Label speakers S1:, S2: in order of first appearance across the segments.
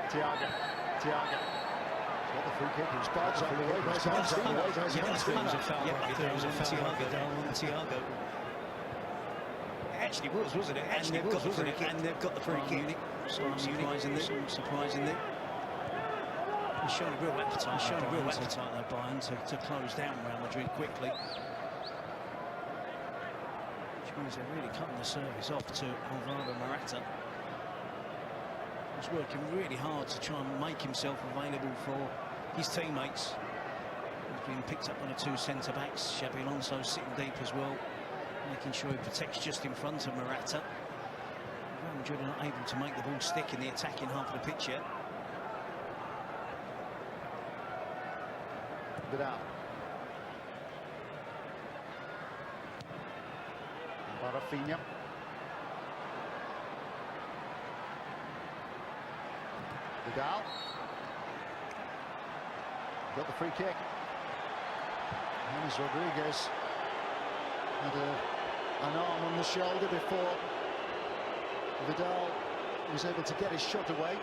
S1: Thiago. He's got the free kick. He's bites on the way. There's a
S2: Thiago. It actually was, wasn't it? Actually was, wasn't it? And they've got the free kick. Surprisingly. He's shown a real appetite. Though, Bayern to close down Real Madrid quickly. Which means they're really cutting the service off to Alvaro Morata. He's working really hard to try and make himself available for his teammates. He's been picked up on the two centre-backs. Xabi Alonso sitting deep as well, making sure he protects just in front of Morata. Real Madrid are not able to make the ball stick in the attacking half of the pitch yet.
S1: Vidal. Rafinha. Vidal. Got the free kick. James Rodriguez had an arm on the shoulder before Vidal was able to get his shot away.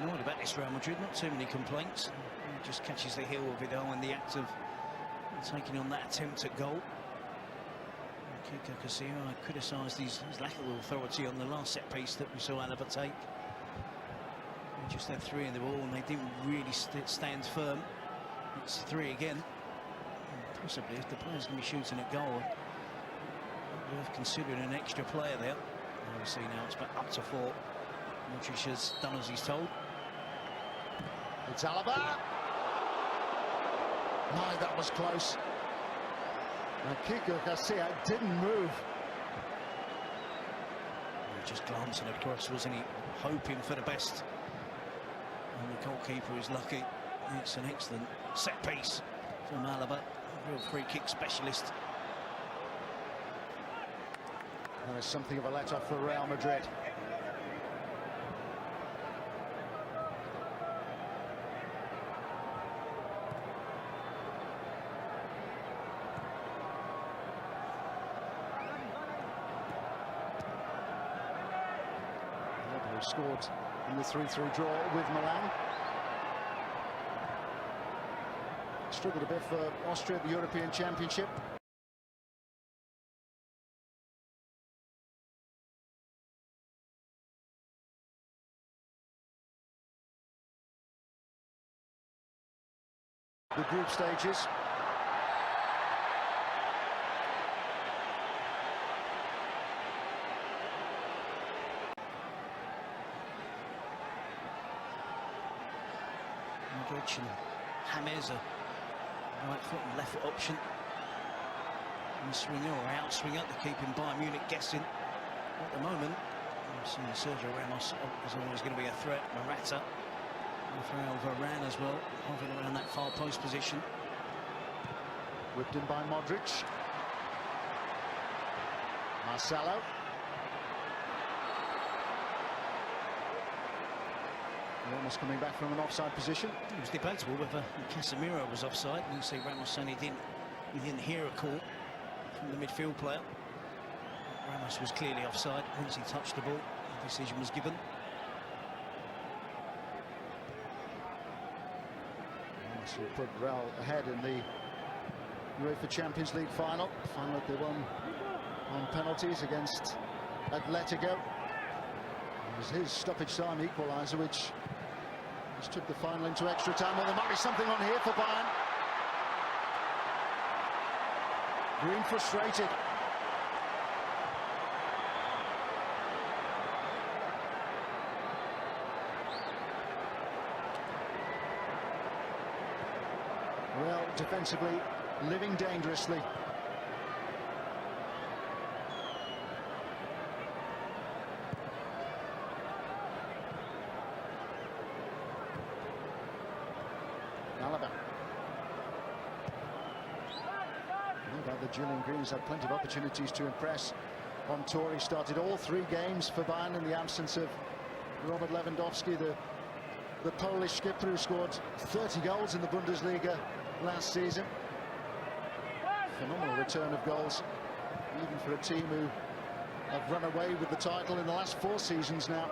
S2: Annoyed about this Real Madrid, not too many complaints. He just catches the heel of Vidal in the act of taking on that attempt at goal. Kiko Castillo criticised his lack of authority on the last set piece that we saw Alaba take. They just had three in the ball and they didn't really stand firm. It's three again. And possibly if the player's going to be shooting at goal, worth considering an extra player there. We see now it's back up to 4. Modric has done as he's told.
S1: It's Alaba. My, that was close. And Kiko Castillo didn't move.
S2: He was just glancing across, wasn't he? Hoping for the best. And the goalkeeper is lucky. It's an excellent set piece from Alaba. A real free kick specialist.
S1: That is something of a let-off for Real Madrid. Scored in the 3-3 draw with Milan. Struggled a bit for Austria at the European Championship. The group stages.
S2: Modric and James, a right foot and left foot option. And swing or out swinger to keep him Bayern Munich guessing. At the moment, I'm seeing Sergio Ramos is always going to be a threat. Morata, Rafael Varane as well, hovering around that far post position.
S1: Whipped in by Modric. Marcelo. Ramos coming back from an offside position.
S2: It was debatable whether Casemiro was offside. You see Ramos saying he didn't hear a call from the midfield player. Ramos was clearly offside once he touched the ball. The decision was given.
S1: Ramos will put Real ahead in the UEFA Champions League final. Final that they won on penalties against Atletico. It was his stoppage time equaliser which just took the final into extra time. Well, there might be something on here for Bayern. Green frustrated. Well, defensively, living dangerously. Alaba. No doubt the Julian Greens had plenty of opportunities to impress on tour. He started all 3 games for Bayern in the absence of Robert Lewandowski, the Polish skipper who scored 30 goals in the Bundesliga last season. Phenomenal return of goals, even for a team who have run away with the title in the last 4 seasons now.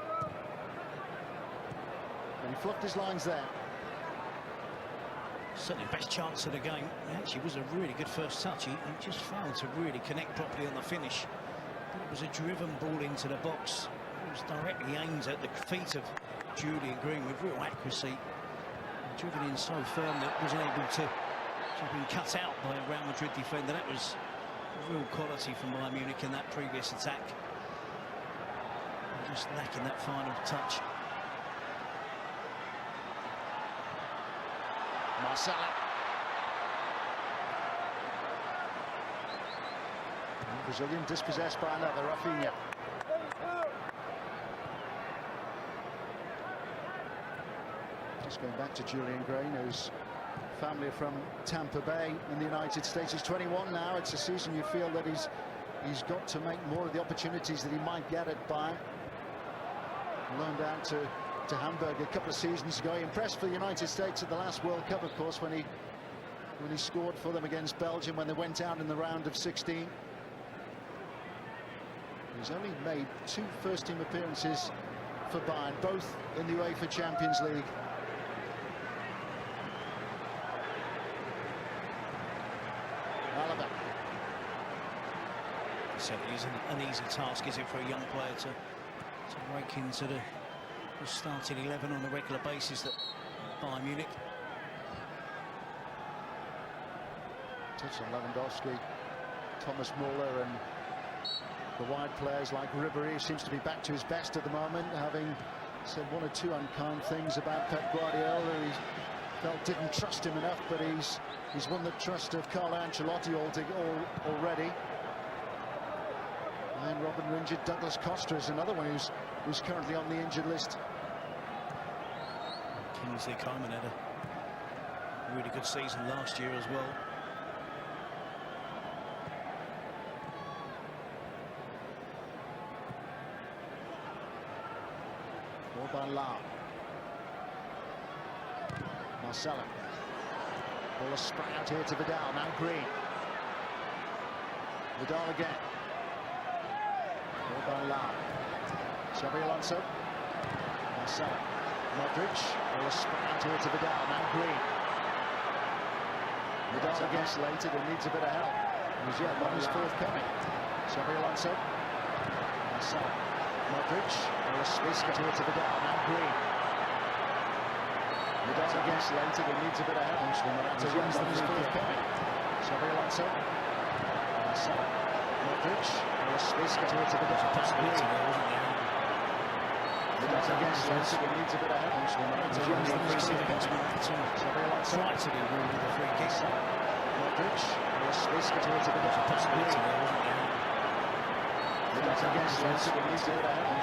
S1: And he fluffed his lines there.
S2: Certainly the best chance of the game. It actually was a really good first touch. He just failed to really connect properly on the finish. But it was a driven ball into the box. It was directly aimed at the feet of Julian Green with real accuracy. Driven in so firm that wasn't able to have been cut out by a Real Madrid defender. That was real quality from Bayern Munich in that previous attack. Just lacking that final touch.
S1: Marcelo. And Brazilian dispossessed by another, Rafinha. Just going back to Julian Green, whose family are from Tampa Bay in the United States. He's 21 now. It's a season you feel that he's got to make more of the opportunities that he might get at Bayern. Loaned out to Hamburg a couple of seasons ago. He impressed for the United States at the last World Cup, of course, when he scored for them against Belgium when they went out in the round of 16. He's only made 2 first-team appearances for Bayern, both in the UEFA Champions League.
S2: Certainly isn't an easy task, is it, for a young player to break into the starting 11 on a regular basis at Bayern Munich.
S1: Touch on Lewandowski, Thomas Muller, and the wide players like Ribéry. Seems to be back to his best at the moment, having said 1 or 2 unkind things about Pep Guardiola, who he felt didn't trust him enough, but he's won the trust of Carlo Ancelotti already. And Robin injured. Douglas Costa is another one who's currently on the injured list.
S2: Kingsley Coman had a really good season last year as well.
S1: Ball by Lau. Marcelo. Ball is sprung out here to Vidal. Now Green. Vidal again. Ball by Lau. Xabi Alonso. Marcelo. Modric. Ball is sprung out here to Vidal. Now Green. Vidal again slated and needs a bit of help. One is forthcoming. Xabi Alonso. Marcelo. Modric. Ball is whisked here to Vidal. Now Green. Vidal again slated and needs a bit of help. One is forthcoming. Xabi Alonso. Marcelo. Modric. Ball is whisked here to Vidal.
S2: Possibility there, wasn't there?
S1: Vidal again slated and needs a bit of help.
S2: Tried to do well with the free kick.
S1: Modric. Ball is whisked here to Vidal.
S2: Possibility there, wasn't there?
S1: Vidal again slated and needs a bit of help.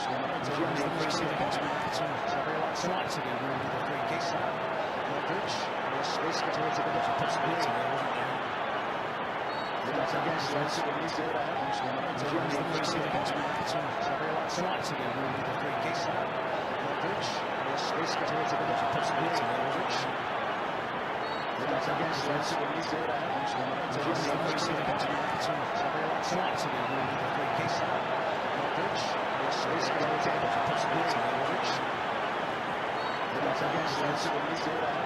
S2: Tried to do well with the free kick.
S1: Modric. Ball is whisked here to Vidal.
S2: Possibility there, wasn't there?
S1: Vidal again slated and needs a bit of help.
S2: Tried to do well with the free kick.
S1: Modric. Ball is whisked here to Vidal.
S2: Possibility there, wasn't there?
S1: Vidal again slated and needs a bit of help.
S2: Tried to do well with the free kick.
S1: Modric. Ball is whisked here to Vidal.
S2: Possibility there, wasn't there?
S1: Vidal again slated and needs a bit of help.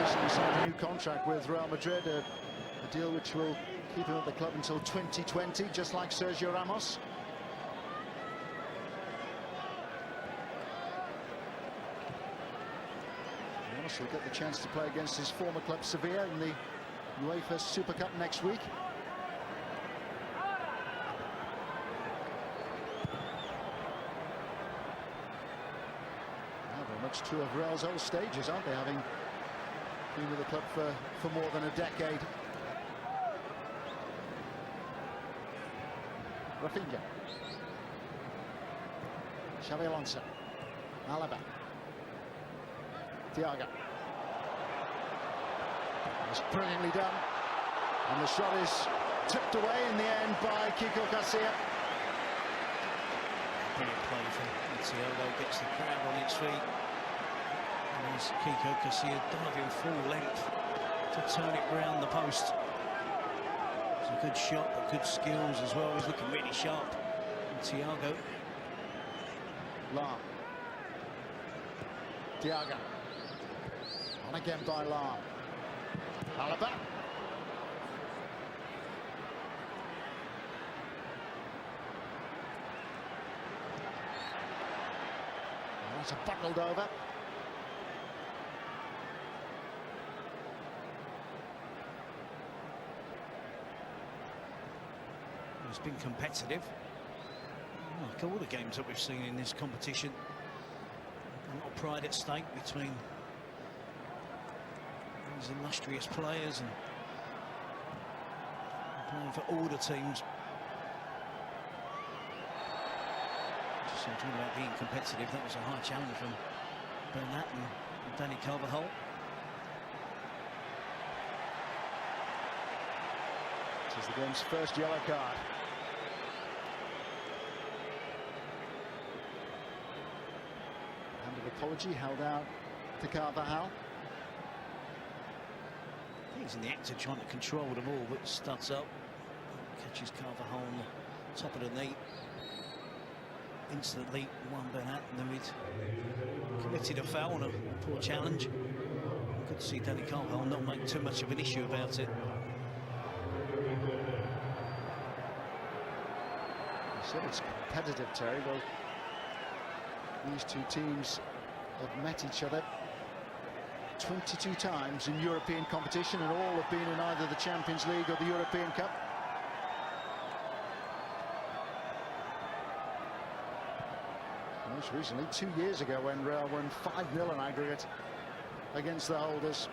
S1: Recently signed a new contract with Real Madrid, a deal which will keep him at the club until 2020, just like Sergio Ramos. Ramos will get the chance to play against his former club Sevilla in the UEFA Super Cup next week. Much two of Real's old stages, aren't they, having been with the club for more than a decade. Rafinha. Xabi Alonso. Alaba. Thiago. It's brilliantly done. And the shot is tipped away in the end by Kiko Casilla.
S2: Brilliant play from Thiago, gets the crowd on its feet. And there's Kiko Casilla diving full length to turn it round the post. a good shot, but good skills as well. He's looking really sharp. And Thiago.
S1: Lam. Thiago. On again by Lam. Alaba. That's a bundled over.
S2: It's been competitive, like all the games that we've seen in this competition. A lot of pride at stake between these illustrious players and playing for all the teams. Just talking about being competitive, that was a high challenge from Bernat and Danny Carvajal.
S1: This is the game's first yellow card. Hand of apology held out to Carvajal.
S2: He's in the act of trying to control the ball, but studs up, catches Carvajal on the top of the knee. Instantly, one Bernat, and then he'd committed a foul on a poor challenge. Good to see Danny Carvajal not make too much of an issue about it.
S1: You said it's competitive, Terry. Well, these two teams have met each other 22 times in European competition, and all have been in either the Champions League or the European Cup. Most recently, 2 years ago, when Real won 5-0 in aggregate against the holders.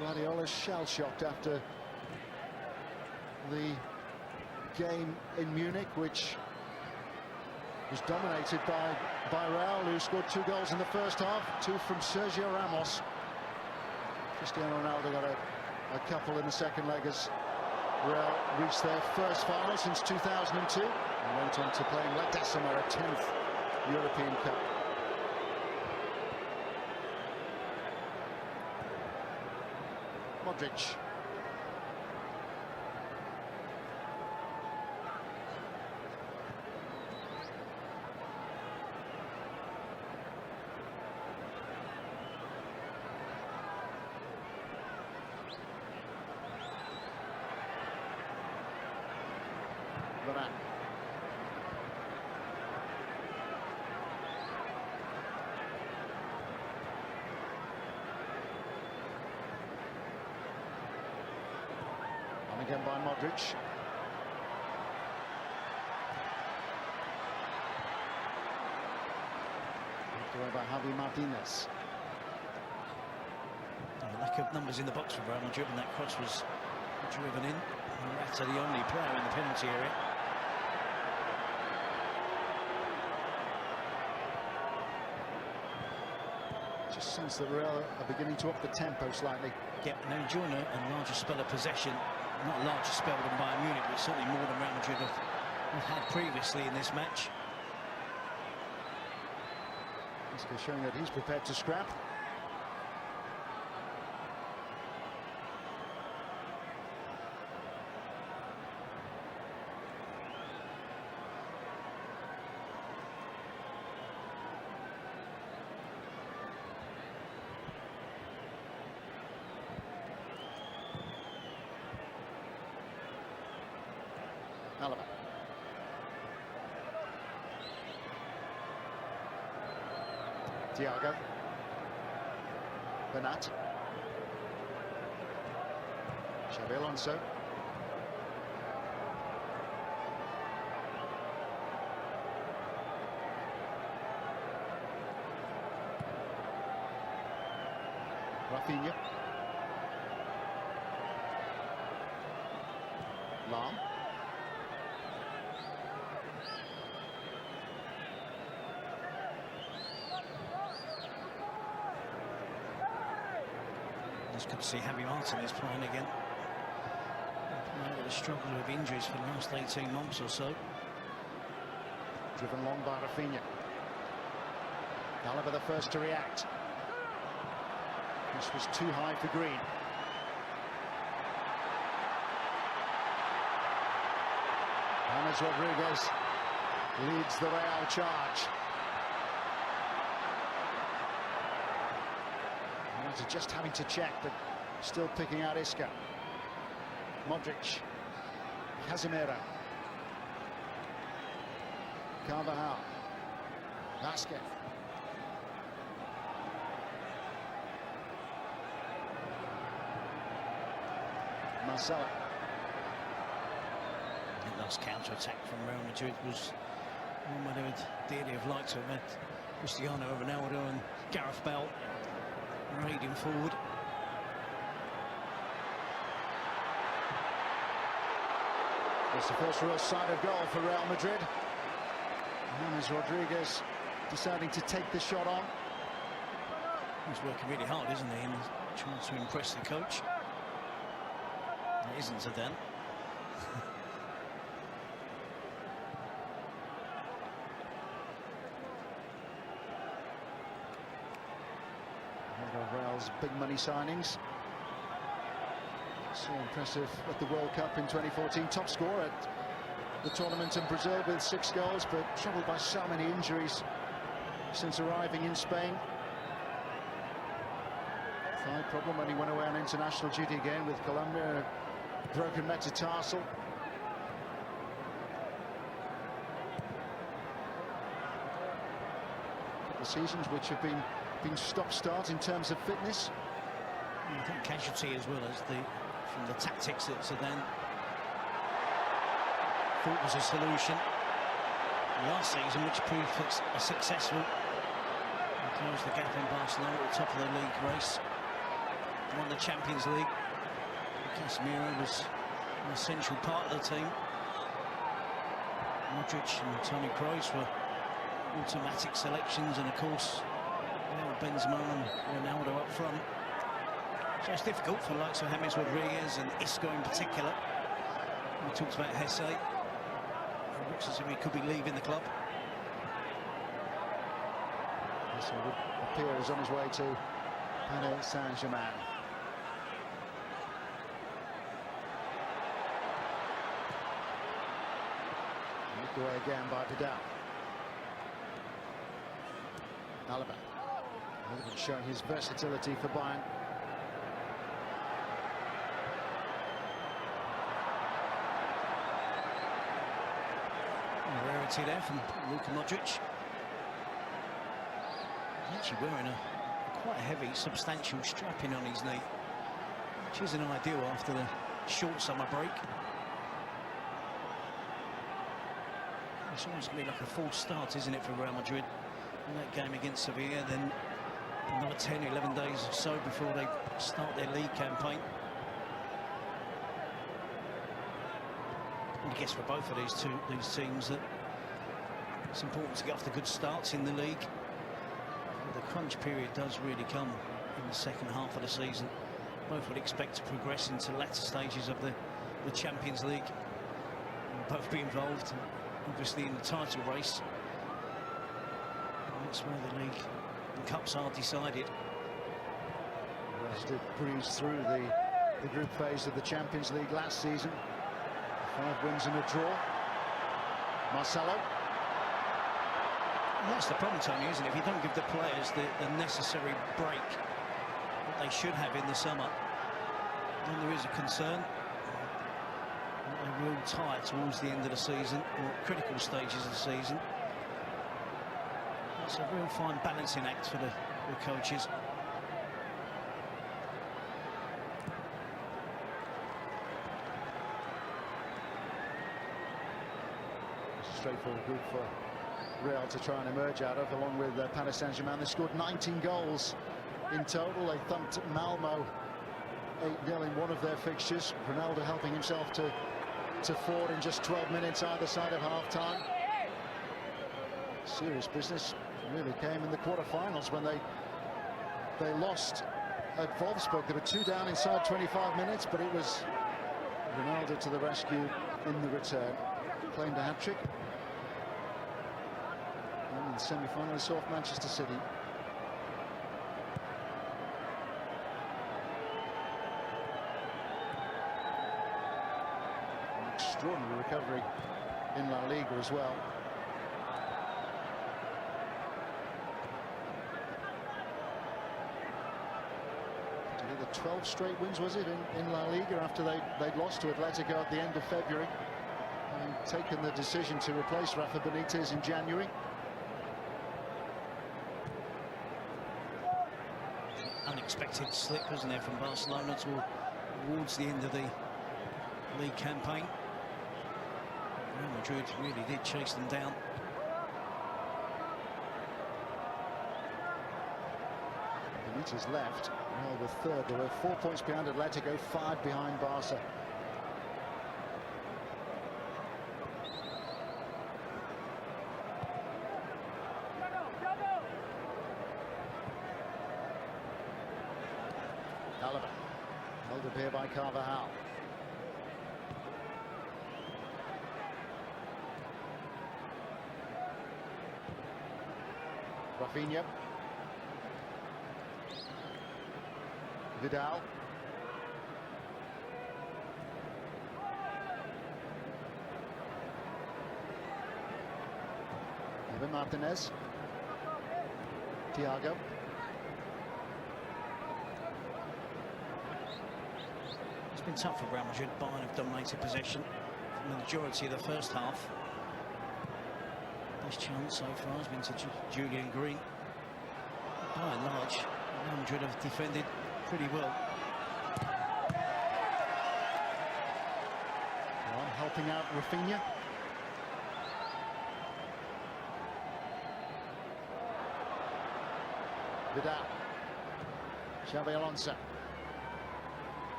S1: Guardiola's shell-shocked after the game in Munich, which was dominated by Real, who scored 2 goals in the first half, 2 from Sergio Ramos. Cristiano Ronaldo got a couple in the second leg as Real reached their first final since 2002 and went on to play in La Decima, a 10th European Cup. Modric. Varane. On again by Modric. By Javi Martinez.
S2: Lack of numbers in the box for Real Madrid, and that cross was driven in. Morata, the only player in the penalty area.
S1: Just sense that Real are beginning to up the tempo slightly.
S2: Yeah, and they're enjoying a larger spell of possession. Not a larger spell than Bayern Munich, but certainly more than Real Madrid have had previously in this match.
S1: He's showing that he's prepared to scrap. Alaba. Thiago. Bernat. Xabi Alonso. Rafinha. Lam.
S2: It's good to see Javi Martinez playing again. He's struggled with injuries for the last 18 months or so.
S1: Driven long by Rafinha. Alaba the first to react. This was too high for Green. James Rodriguez leads the Real charge. United just having to check, but still picking out Isca. Modric, Casemiro, Carvajal, Vasquez. Marcelo.
S2: The last counter-attack from Real Madrid was one they would dearly have liked to have had Cristiano Ronaldo and Gareth Bale raiding forward.
S1: It's the first real sight of goal for Real Madrid. James Rodriguez deciding to take the shot on.
S2: He's working really hard, isn't he, and trying to impress the coach. It isn't Zidane.
S1: One of Real's big money signings. So impressive at the World Cup in 2014. Top scorer at the tournament in Brazil with 6 goals, but troubled by so many injuries since arriving in Spain. Thigh problem when he went away on international duty again with Colombia. Broken metatarsal. The seasons which have been stop-start in terms of fitness.
S2: I think casualty as well as from the tactics that Zidane thought was a solution last season, which proved successful. He closed the gap in Barcelona at the top of the league race, won the Champions League. Casemiro was an essential part of the team. Modric and Toni Kroos were automatic selections, and of course Benzema and Ronaldo up front. So it's difficult for the likes of James Rodriguez and Isco in particular. We talked about Hesse. It looks as if he could be leaving the club.
S1: Hesse would appear as on his way to Paris Saint-Germain. Knocked away again by Vidal. Alaba. Showing his versatility for Bayern.
S2: Rarity there from Luka Modric. He's actually wearing a quite heavy, substantial strapping on his knee, which isn't ideal after the short summer break. It's almost going to be like a false start, isn't it, for Real Madrid? In that game against Sevilla, then another 10, 11 days or so before they start their league campaign. And I guess for both of these teams that it's important to get off the good starts in the league. The crunch period does really come in the second half of the season. Both would expect to progress into latter stages of the Champions League. And both be involved, obviously, in the title race. And that's where the league and cups are decided.
S1: Wales did breeze through the group phase of the Champions League last season. 5 wins and a draw. Marcelo.
S2: And that's the problem, Tony, isn't it? If you don't give the players the necessary break that they should have in the summer, then there is a concern. They're real tight towards the end of the season, or critical stages of the season. It's a real fine balancing act for the coaches.
S1: It's a straightforward group for Real to try and emerge out of, along with Paris Saint-Germain. They scored 19 goals in total. They thumped Malmo 8-0 in one of their fixtures. Ronaldo helping himself to 4 in just 12 minutes either side of half-time. Serious business really came in the quarter-finals when they lost at Wolfsburg. They were 2 down inside 25 minutes, but it was Ronaldo to the rescue in the return. Claimed a hat-trick. And in the semi-final, he saw off Manchester City. extraordinary recovery in La Liga as well. The 12 straight wins, was it, in La Liga after they'd lost to Atletico at the end of February and taken the decision to replace Rafa Benitez in January.
S2: Unexpected slip, wasn't there, from Barcelona towards the end of the league campaign. Real Madrid really did chase them down.
S1: Benitez left. Real were third. They were 4 points behind Atletico, 5 behind Barca. Alaba held up here by Carvajal. Rafinha. Vidal. Even Martinez. Thiago.
S2: It's been tough for Real Madrid. Bayern have dominated possession for the majority of the first half. Best chance so far has been to Julian Green. By and large, Real Madrid have defended pretty well.
S1: Well, helping out Rafinha. Vidal. Xabi Alonso.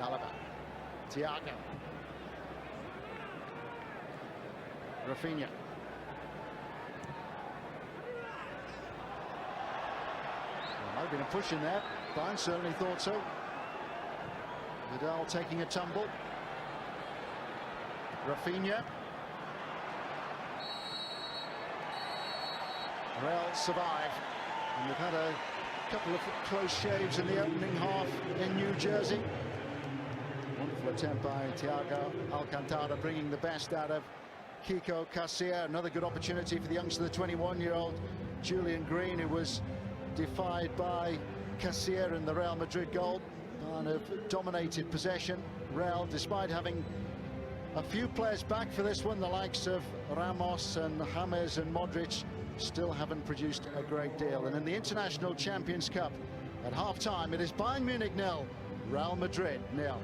S1: Alaba. Thiago. Rafinha. There might have been a push in there. Bayern certainly thought so. Vidal taking a tumble. Rafinha. Real survive. And they've had a couple of close shaves in the opening half in New Jersey. Wonderful attempt by Thiago Alcantara, bringing the best out of Kiko Casilla. Another good opportunity for the youngster, the 21-year-old Julian Green, who was defied by Casilla in the Real Madrid goal. And have dominated possession. Real, despite having a few players back for this one, the likes of Ramos and James and Modric, still haven't produced a great deal. And in the International Champions Cup, at half-time, it is Bayern Munich 0, Real Madrid 0.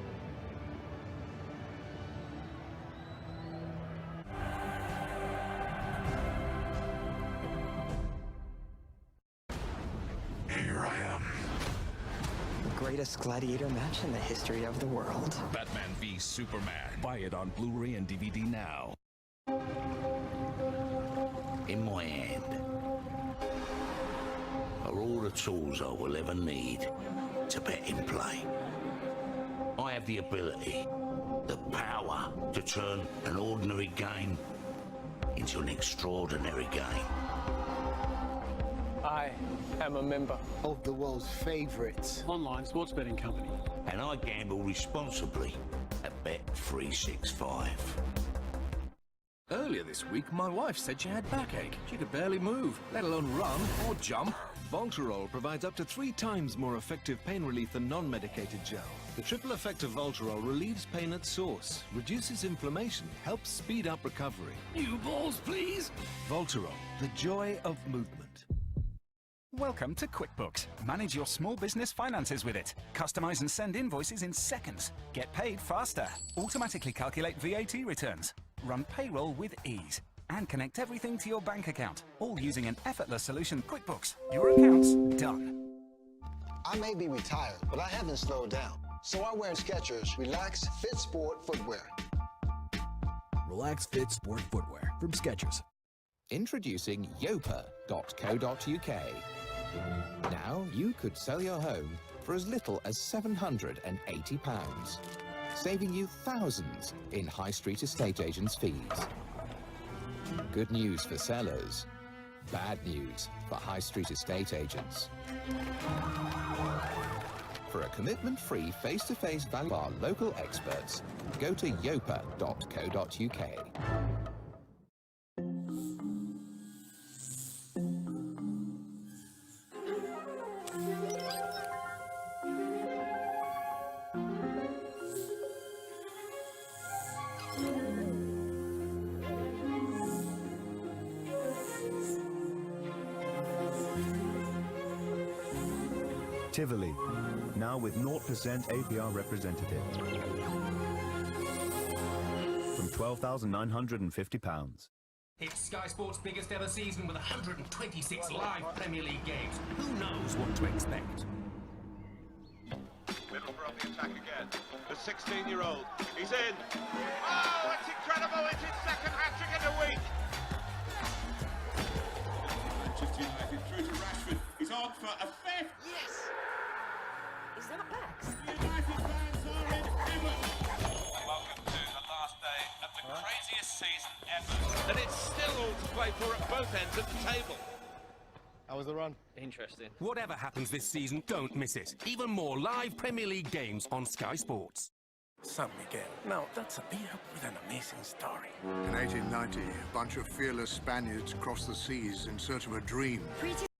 S3: Here I am.
S4: The greatest gladiator match in the history of the world.
S3: Batman v Superman. Buy it on Blu-ray and DVD now.
S5: In my hand are all the tools I will ever need to bet in play. I have the ability, the power to turn an ordinary game into an extraordinary game.
S6: I am a member
S7: of the world's favorite
S6: online sports betting company.
S5: And I gamble responsibly at Bet365.
S8: Earlier this week, my wife said she had backache. She could barely move, let alone run or jump.
S9: Voltarol provides up to 3 times more effective pain relief than non-medicated gel. The triple effect of Voltarol relieves pain at source, reduces inflammation, helps speed up recovery.
S8: New balls, please.
S9: Voltarol, the joy of movement.
S10: Welcome to QuickBooks. Manage your small business finances with it. Customize and send invoices in seconds. Get paid faster. Automatically calculate VAT returns. Run payroll with ease. And connect everything to your bank account. All using an effortless solution. QuickBooks. Your account's done.
S7: I may be retired, but I haven't slowed down. So I wear Skechers Relax Fit Sport footwear.
S11: Relax Fit Sport footwear from Skechers. Introducing yopa.co.uk. Now you could sell your home for as little as £780, saving you thousands in high street estate agents' fees. Good news for sellers, bad news for high street estate agents. For a commitment-free face-to-face value of our local experts, go to yopa.co.uk.
S12: Tivoli, now with 0% APR representative. From £12,950.
S13: It's Sky Sports' biggest ever season with 126 live Premier League games. Who knows what to expect?
S14: Middlesbrough on the attack again. The 16-year-old. He's in. Oh, that's incredible. It's his second hat-trick in a week.
S15: Manchester United through to Rashford. He's on for a fifth.
S16: Yes. Is that Max?
S15: United fans are in heaven.
S14: Welcome to the last day of the craziest season ever. And it's still all to play for at both ends of the table.
S6: How was the run?
S13: Interesting.
S10: Whatever happens this season, don't miss it. Even more live Premier League games on Sky Sports.
S17: San Miguel. Now, that's a beat up with an amazing story.
S18: In 1890, a bunch of fearless Spaniards crossed the seas in search of a dream.